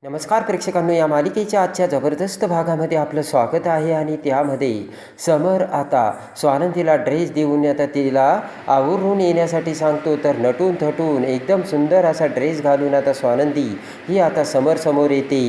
नमस्कार प्रेक्षकांनो, या मालिकेच्या आजच्या जबरदस्त भागामध्ये आपलं स्वागत आहे. आणि त्यामध्ये समर आता स्वानंदीला ड्रेस देऊन आता तिला आवरून येण्यासाठी सांगतो. तर नटून थटून एकदम सुंदर असा ड्रेस घालून आता स्वानंदी ही आता समोर येते.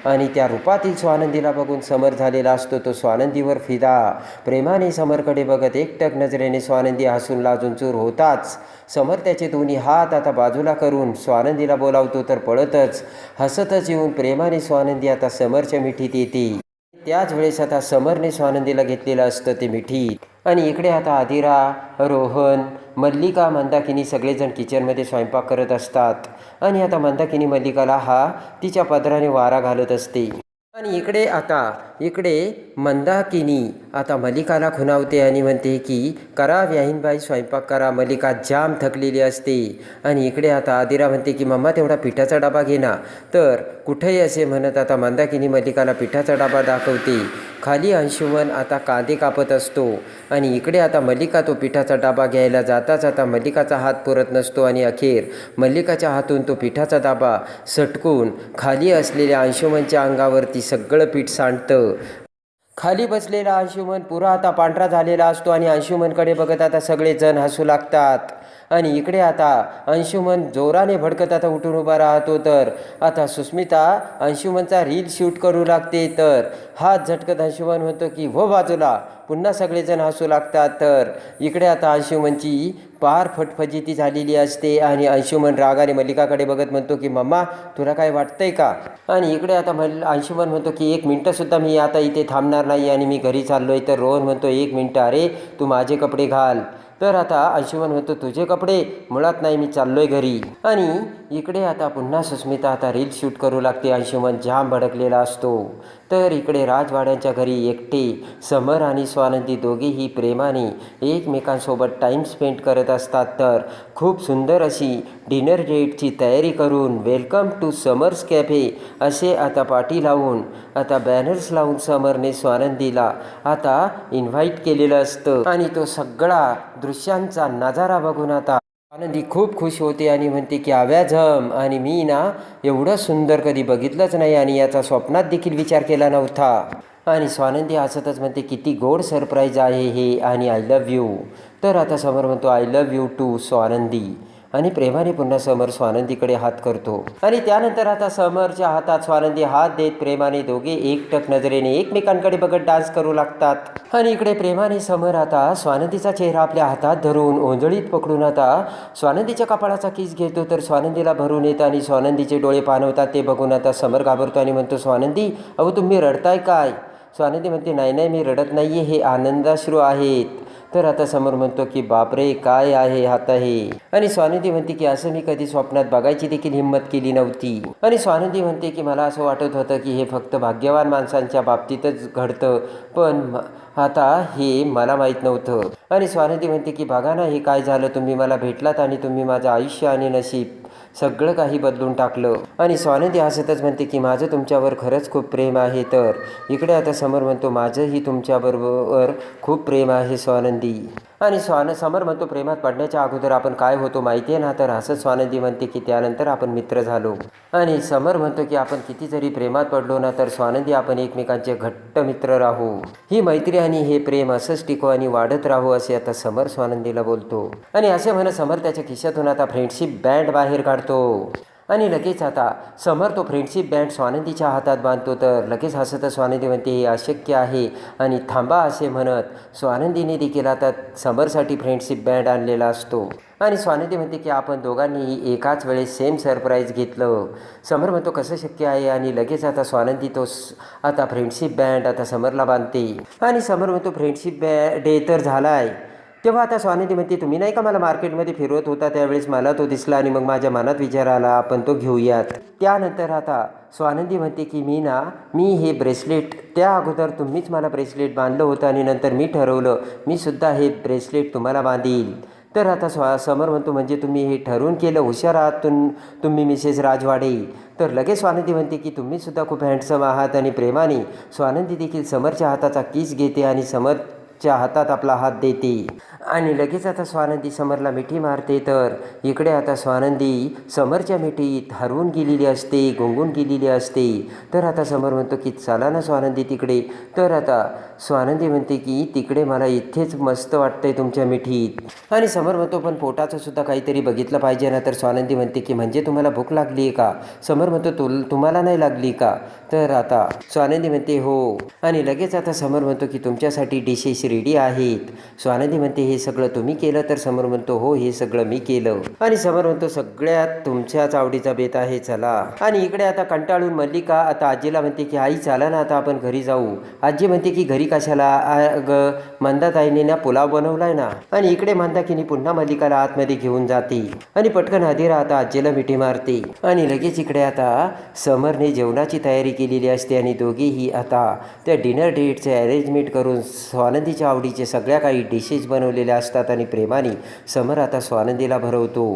आणि त्या रूपातील स्वानंदीला बघून समर झालेला असतो. तो स्वानंदीवर फिदा. प्रेमाने समरकडे बघत एकटक नजरेने स्वानंदी हसून लाजून चूर होताच समर त्याचे दोन्ही हात आता बाजूला करून स्वानंदीला बोलावतो. तर पळतच हसतच येऊन प्रेमाने स्वानंदी आता समरच्या मिठीत येते. त्याच वेळेस आता समरने स्वानंदीला घेतलेलं असतं ते मिठीत. आणि इकडे आता आदिरा, रोहन, मल्लिका, मंदाकिनी सगळेजण किचनमध्ये स्वयंपाक करत असतात. आणि आता मंदाकिनी मल्लिकाला तिच्या पदराने वारा घालत असते. आणि इकडे मंदाकिनी आता मल्लिकाला खुणावते आणि म्हणते की करा व्याहीनबाई, स्वयंपाक करा. मल्लिका जाम थकलेली असते. आणि इकडे आता आदिरा म्हणते की मम्मा तेवढा पिठाचा डबा घे ना. तर कुठेही असे म्हणत आता मंदाकिनी मल्लिकाला पिठाचा डबा दाखवते. खाली अंशुमन आता कांदे कापत असतो. आणि इकडे आता मल्लिका तो पिठाचा डबा घ्यायला जाताच आता मल्लिकाचा हात पुरत नसतो. आणि अखेर मल्लिकाच्या हातून तो पिठाचा डबा सटकून खाली असलेल्या अंशुमनच्या अंगावरती सगळं पीठ सांडतं. खाली बसलेला अंशुमन पुरा आता पांढरा झालेला असतो. आणि अंशुमनकडे बघत आता सगळेजण हसू लागतात. आणि इकडे आता अंशुमन जोराने भडकत आता उठून उभा राहतो. तर आता सुस्मिता अंशुमनचा रील शूट करू लागते. तर हात झटकत अंशुमन म्हणतो की हो बाजूला. पुन्हा सगळेजण हसू लागतात. तर इकडे आता अंशुमनची पार फटफजिती झालेली असते. आणि अंशुमन रागाने मल्लिकाकडे बघत म्हणतो की मम्मा तुला काय वाटतंय का. आणि इकडे आता अंशुमन म्हणतो की 1 मिनटंसुद्धा मी आता इथे थांबणार नाही आणि मी घरी चाललोय. तर रोहन म्हणतो 1 मिनटं, अरे तू माझे कपडे घाल. तर आता अंशुमन म्हणतो तुझे कपडे मुळात नाही, मी चाललोय घरी. आणि इकडे आता पुन्हा सुस्मिता आता रील शूट करू लागते. अंशुमन जाम भडकलेला असतो. तर इकडे राजवाड्यांच्या घरी एकटे समर आणि स्वानंदी दोघेही प्रेमाने एकमेकांसोबत टाईम स्पेंड करत असतात. तर खूप सुंदर अशी डिनर डेटची तयारी करून वेलकम टू समर्स कॅफे असे आता पाटी लावून आता बॅनर्स लावून समरने स्वानंदीला आता इन्व्हाइट केलेलं असतं. आणि तो सगळा दृश्यांचा नजारा बघून आता स्वानंदी खूप खुश होते आणि म्हणते की आव्याझम, आणि मी ना एवढं सुंदर कधी बघितलंच नाही आणि याचा स्वप्नात देखील विचार केला नव्हता. आणि स्वानंदी हसतच म्हणते किती गोड सरप्राईज आहे हे, आणि आय लव्ह यू. तर आता समर म्हणतो I love you too Swanandi. आणि प्रेमाने पुन्हा समर स्वानंदीकडे हात करतो. आणि त्यानंतर आता समरच्या हातात स्वानंदी हात देत प्रेमाने दोघे एकटक नजरेने एकमेकांकडे बघत डान्स करू लागतात. आणि इकडे प्रेमाने समर आता स्वानंदीचा चेहरा आपल्या हातात धरून ओंजळीत पकडून आता स्वानंदीच्या कपाळाचा किस घेतो. तर स्वानंदीला भरून येतं आणि स्वानंदीचे डोळे पाणवतात. ते बघून आता समर घाबरतो आणि म्हणतो स्वानंदी अहो तुम्ही रडताय काय. स्वानंदी म्हणते नाही मी रडत नाही आहे, हे आनंदाश्रू आहेत. तर आता समोर म्हणतो की बापरे काय आहे आता हे. आणि स्वानंदी म्हणते की असं मी कधी स्वप्नात बघायची देखील हिंमत केली नव्हती. आणि स्वानंदी म्हणते की मला असं वाटत होतं की हे फक्त भाग्यवान माणसांच्या बाबतीतच घडतं, पण आता हे मला माहीत नव्हतं. आणि स्वानंदी म्हणते की बघा ना हे काय झालं, तुम्ही मला भेटलात आणि तुम्ही माझं आयुष्य आणि नशीब सगळं काही बदलून टाकलं. आणि स्वानंदी हसतच म्हणते की माझं तुमच्यावर खरंच खूप प्रेम आहे. तर इकडे आता समर म्हणतो माझंही तुमच्याबरोबर खूप प्रेम आहे स्वानंदी. आणि समर म्हणतो प्रेमात पडण्याच्या अगोदर आपण काय होतो माहिती आहे ना. तर हसत स्वानंदी म्हणते की त्यानंतर आपण मित्र झालो. आणि समर म्हणतो की आपण किती जरी प्रेमात पडलो ना तर स्वानंदी आपण एकमेकांचे घट्ट मित्र राहू. ही मैत्री आणि हे प्रेम असंच टिको आणि वाढत राहू असे आता समर स्वानंदीला बोलतो. आणि असे म्हणत समर त्याच्या खिशातून आता फ्रेंडशिप बँड बाहेर काढतो. आणि लगेच आता समर तो फ्रेंडशिप बँड स्वानंदीच्या हातात बांधतो. तर लगेच हसत स्वानंदी म्हणते हे अशक्य आहे आणि थांबा असे म्हणत स्वानंदीने देखील आता समरसाठी फ्रेंडशिप बँड आणलेला असतो. आणि स्वानंदी म्हणते की आपण दोघांनीही एकाच वेळेस सेम सरप्राईज घेतलं. समर म्हणतो कसं शक्य आहे. आणि लगेच आता स्वानंदी तो आता फ्रेंडशिप बँड आता समरला बांधते. आणि समर म्हणतो फ्रेंडशिप डे तर झालाय. तेव्हा आता स्वानंदी म्हणते तुम्ही नाही का मला मार्केटमध्ये फिरवत होता त्यावेळेस मला तो दिसला आणि मग माझ्या मनात विचार आला आपण तो घेऊयात. त्यानंतर आता स्वानंदी म्हणते की मी हे ब्रेसलेट त्या अगोदर तुम्हीच मला ब्रेसलेट बांधलं होतं आणि नंतर मी ठरवलं मी सुद्धा हे ब्रेसलेट तुम्हाला बांधील. तर आता समर म्हणतो म्हणजे तुम्ही हे ठरवून केलं, हुशार आहात तुम्ही मिसेस राजवाडे. तर लगेच स्वानंदी म्हणते की तुम्ही सुद्धा खूप हँडसम आहात. आणि प्रेमाने स्वानंदी देखील समरच्या हाताचा किस घेते आणि समर समरच्या हातात आपला हात देते आणि लगेच आता स्वानंदी समरला मिठी मारते. तर इकडे आता स्वानंदी समरच्या मिठीत हरवून गेलेली असते, गुंगून गेलेली असते. तर आता समर म्हणतो की चला ना स्वानंदी तिकडे. तर आता स्वानंदी म्हणते की तिकडे मला इथेच मस्त वाटतंय तुमच्या मिठीत. आणि समर म्हणतो पण पोटाचं सुद्धा काहीतरी बघितलं पाहिजे ना. तर स्वानंदी म्हणते की म्हणजे तुम्हाला भूक लागली आहे का. समर म्हणतो तुम्हाला नाही लागली का. तर आता स्वानंदी म्हणते हो. आणि लगेच आता समर म्हणतो की तुमच्यासाठी डिशेस रेडी आहेत. स्वानंदी म्हणते हे सगळं तुम्ही केलं. तर समर म्हणतो हो हे सगळं मी केलं. आणि समर म्हणतो सगळ्यात तुमच्याच आवडीचा बेत आहे चला. आणि इकडे आता कंटाळून मल्लिका आता आजीला म्हणते की आई चला ना आता आपण घरी जाऊ. आजी म्हणते की घरी कशाला मंदाताईने ना पुलाव बनवलाय ना. आणि इकडे मंदाकिनी पुन्हा मल्लिकाला आतमध्ये घेऊन जाते आणि पटकन हदीरा आता आजीला मिठी मारते. आणि लगेच इकडे आता समरने जेवणाची तयारी केलेली असते आणि दोघेही आता त्या डिनर डेटचे अरेंजमेंट करून स्वानंदीच्या आवडीचे सगळ्या काही डिशेस बनवलेल्या असतात. आणि प्रेमाने समर आता स्वानंदीला भरवतो.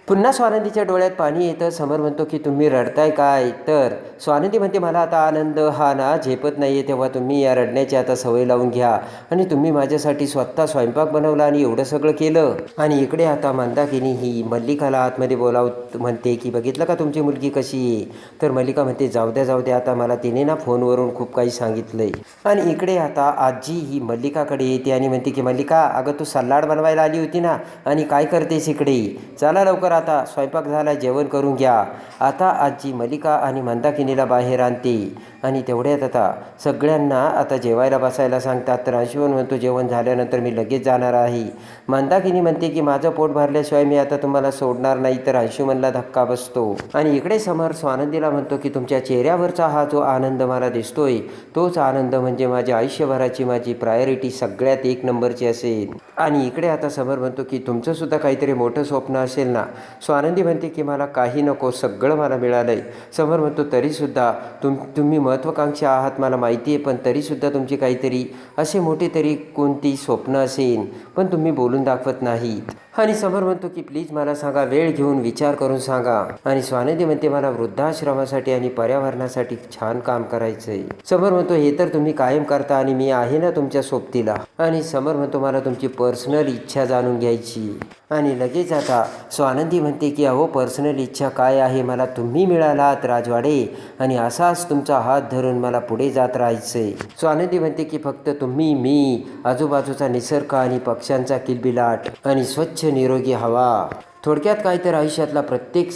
पुन्हा स्वानंदीच्या डोळ्यात पाणी येतं. समर म्हणतो की तुम्ही रडताय काय. तर स्वानंदी म्हणते मला आता आनंद हा ना झेपत नाही आहे, तेव्हा तुम्ही या रडण्याची आता सवय लावून घ्या. आणि तुम्ही माझ्यासाठी स्वतः स्वयंपाक बनवला आणि एवढं सगळं केलं. आणि इकडे आता मंदाकिनी ही मल्लिकाला आतमध्ये म्हणते की बघितलं का तुमची मुलगी कशी आहे. तर मल्लिका म्हणते जाऊ द्या आता मला तिने ना फोनवरून खूप काही सांगितलंय. आणि इकडे आता आजी ही मल्लिकाकडे येते आणि म्हणते की मल्लिका अगं तू सलाड बनवायला आली होती ना आणि काय करतेस इकडे. चला लवकर आता स्वयंपाक झाला, जेवण करून घ्या. आता आजी मल्लिका आणि मंदाकिनीला बाहेर आणते आणि तेवढ्यात आता सगळ्यांना आता जेवायला बसायला सांगतात. तर अंशुमन म्हणतो जेवण झाल्यानंतर मी लगेच जाणार आहे. मंदाकिनी म्हणते की माझं पोट भरल्याशिवाय मी आता तुम्हाला सोडणार नाही. तर अंशुमनला धक्का बसतो. आणि इकडे समर स्वानंदीला म्हणतो की तुमच्या चेहऱ्यावरचा हा जो आनंद मला दिसतोय तोच आनंद म्हणजे माझ्या आयुष्यभराची माझी प्रायोरिटी सगळ्यात एक नंबरची असेल. आणि इकडे आता समर म्हणतो की तुमचं सुद्धा काहीतरी मोठं स्वप्न असेल ना. स्वानंदी म्हणते की मला काही नको, सगळं मला मिळालंय. समर म्हणतो तरीसुद्धा तुम्ही महत्त्वाकांक्षी आहात मला माहिती आहे, पण तरीसुद्धा तुमची काहीतरी असे मोठे तरी कोणती स्वप्न असेल पण तुम्ही बोलून दाखवत नाहीत. आणि समर म्हणतो की प्लीज मला सांगा, वेळ घेऊन विचार करून सांगा. आणि स्वानंदी म्हणते मला वृद्धाश्रमासाठी आणि पर्यावरणासाठी छान काम करायचंय. समर म्हणतो हे तर तुम्ही कायम करता आणि मी आहे ना तुमच्या सोबतीला. आणि समर म्हणतो मला तुमची पर्सनल इच्छा जाणून घ्यायची. आणि लगेच आता स्वानंदी म्हणते की अहो पर्सनल इच्छा काय आहे, मला तुम्ही मिळालात राजवाडे आणि असाच तुमचा हात धरून मला पुढे जात राहायचंय. स्वानंदी म्हणते की फक्त तुम्ही, मी, आजूबाजूचा निसर्ग आणि पक्ष्यांचा किलबिलाट आणि स्वच्छ निरोगी हवा, थोडक्यात काय तर आयुष्यातला प्रत्येक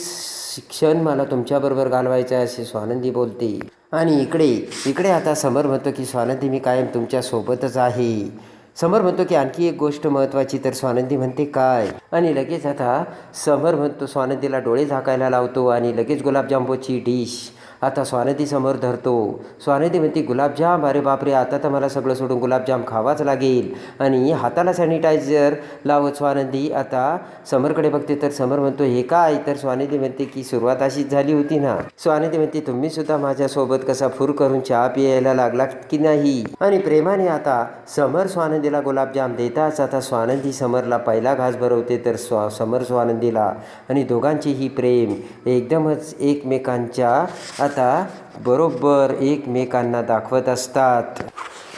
क्षण मला तुमच्याबरोबर घालवायचा आहे असे स्वानंदी बोलते. आणि इकडे आता समर म्हणतो की स्वानंदी मी कायम तुमच्या सोबतच आहे. समर म्हणतो की आणखी एक गोष्ट महत्त्वाची. तर स्वानंदी म्हणते काय. आणि लगेच आता समर म्हणतो स्वानंदीला डोळे झाकायला लावतो आणि लगेच गुलाबजामुनची डिश आता स्वानंदी समोर धरतो. स्वानंदी म्हणते गुलाबजाम, अरे बापरे आता तर मला सगळं सोडून गुलाबजाम खावाच लागेल. आणि हाताला सॅनिटायझर लावत स्वानंदी आता समरकडे बघते. तर समर म्हणतो हे काय. तर स्वानंदी म्हणते की सुरुवात अशीच झाली होती ना. स्वानंदी म्हणते तुम्ही सुद्धा माझ्यासोबत कसा फुर करून चहा प्यायला लागला की नाही. आणि प्रेमाने आता समर स्वानंदीला गुलाबजाम देताच आता स्वानंदी समरला पहिला घास भरवते. तर समर स्वानंदीला आणि दोघांचेही प्रेम एकदमच एकमेकांच्या आता बरोबर एकमेकांना दाखवत असतात.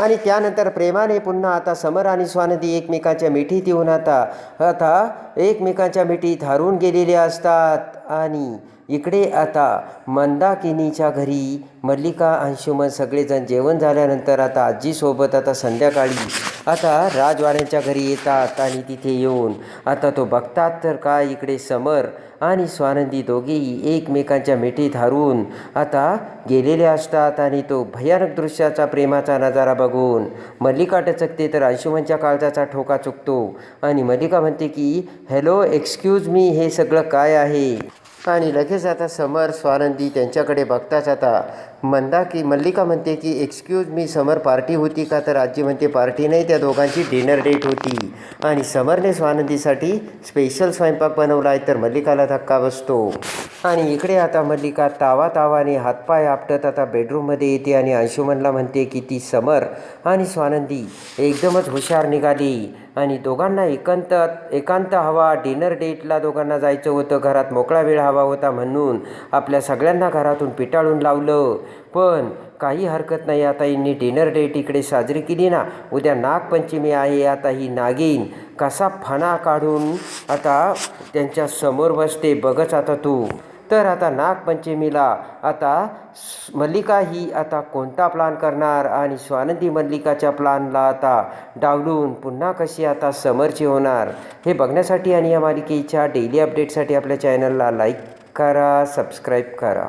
आणि त्यानंतर प्रेमाने पुन्हा आता समर आणि स्वानंदी एकमेकांच्या मिठीत येऊन आता एकमेकांच्या मिठीत हरवून गेलेले असतात. आणि इकडे आता मंदाकिनीच्या घरी मल्लिका, अंशुमन सगळेजण जेवण झाल्यानंतर आता आजीसोबत आता संध्याकाळी आता राजवाड्यांच्या घरी येतात. आणि तिथे येऊन आता तो बघतात तर काय इकडे समर आणि स्वानंदी दोघेही एकमेकांच्या मिठीत हरवून आता गेलेले असतात. आणि तो भयानक दृश्याचा प्रेमाचा नजारा बघून मल्लिका टचकते. तर अंशुमनच्या काळजाचा ठोका चुकतो आणि मल्लिका म्हणते की हॅलो एक्सक्यूज मी, हे सगळं काय आहे. आणि लगेच आता समर स्वानंदी त्यांच्याकडे बघताच आता मल्लिका म्हणते की एक्सक्यूज मी, समर पार्टी होती का. तर आजी म्हणते पार्टी नाही, त्या दोघांची डिनर डेट होती आणि समरने स्वानंदीसाठी स्पेशल स्वयंपाक बनवला आहे. तर मल्लिकाला धक्का बसतो. आणि इकडे आता मल्लिका तावाने हातपाय आपटत आता बेडरूममध्ये येते आणि अंशुमनला म्हणते की ती समर आणि स्वानंदी एकदमच हुशार निघाली आणि दोघांना एकांत हवा, डिनर डेटला दोघांना जायचं होतं, घरात मोकळा वेळ हवा होता म्हणून आपल्या सगळ्यांना घरातून पिटाळून लावलं. पण काही हरकत नाही, आता यांनी डिनर डेट इकडे साजरी केली ना, उद्या नागपंचमी आहे. आता ही नागिन कसा फणा काढून आता त्यांच्या समोर बसते बघच आता तू. तर आता नागपंचमीला आता मल्लिका ही आता कोणता प्लान करणार आणि स्वानंदी मल्लिकाच्या प्लानला आता डावलून पुन्हा कशी आता समरची होणार, हे बघण्यासाठी आणि या मालिकेच्या डेली अपडेटसाठी आपल्या चॅनलला लाईक करा, सबस्क्राईब करा.